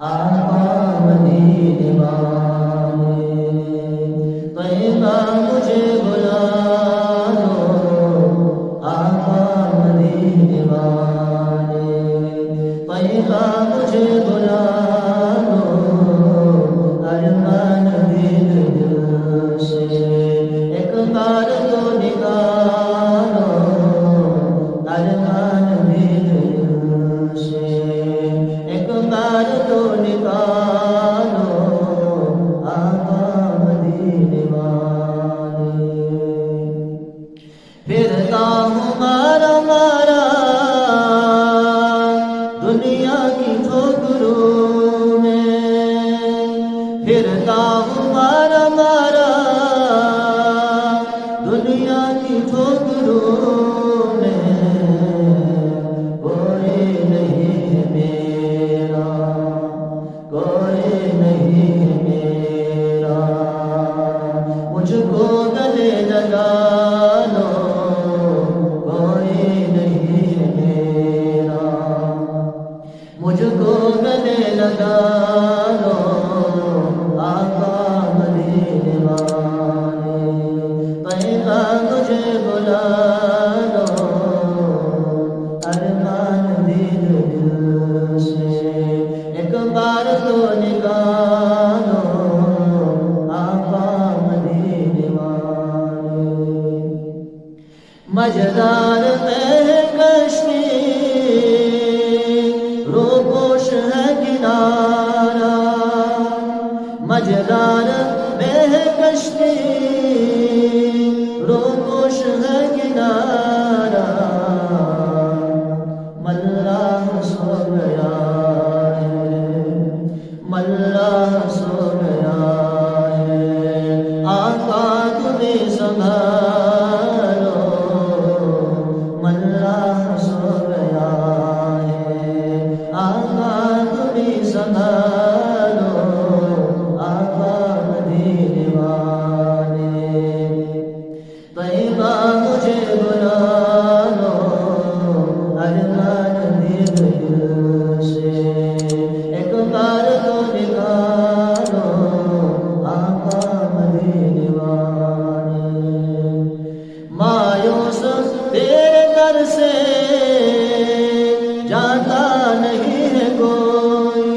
آقا مدینے والے طیبہ مجھے بلا لو، آقا مدینے والے طیبہ مجھے بلا لو، ارمان دل سے ایک بار تو نکالو، ارمان دل سے ایک بار تو نکالو، آقا مدینے والے پھرتا ہوں مارا مارا دنیا کی ٹھوکروں میں، پھرتا ہوں مارا مارا دنیا کی ٹھوکروں میں، کوئی نہیں میرا، کوئی نہیں میرا، مجھ کو گلے لگا لو، کوئی نہیں میرا، مجھ کو گلے لگا لو، آقا مدینے والے طیبہ مجھے بلا لو، ارمان دل سے ایک بار تو نکالو، آقا مدینے والے مجدار میں کشتی روپوش ہے کنارہ، مجدار میں کشتی روپوش ہے کنارہ، ملا سو گیا ہے، ملا سو گیا ہے، آقا تمہیں سنبھالو، ملا سو گیا ہے، آقا تمہیں سنبھالو، آقا مدینے والے طیبہ مجھے بلا لو، ارمان دل سے ایک بار تو نکالو، آقا مدینے والے مایوس تیرے در سے جاتا نہیں ہے کوئی،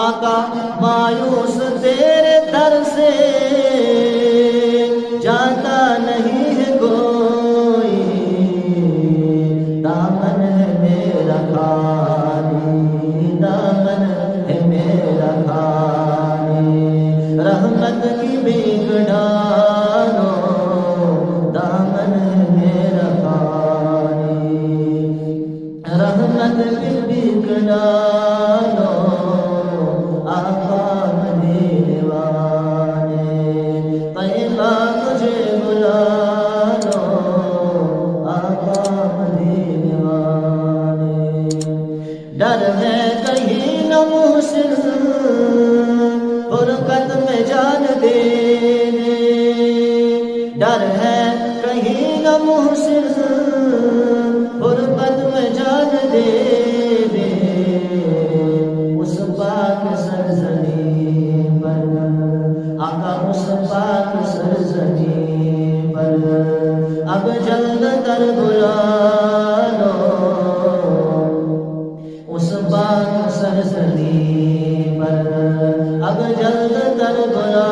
آقا مایوس تیرے در سے جاتا نہیں ہے کوئی، دامن ہے میرا خالی، دامن ہے میرا خالی، رحمت کی بھیک ڈالو، دامن ہے میرا خالی، رحمت کی بھیک ڈالو، آقا مدینے والے طیبہ مجھے بلا لو، آقا مدینے والے ڈر ہے کہیں نہ محسن فرقت میں جان دے دے، ڈر ہے کہیں نہ محسن فرقت میں جان دے دے، اس پاک سرزمین پر آقا، اس پاک سرزمین پر اب جلد تر بلا لو، اس پاک سرزمین پر اب جلد تر بلا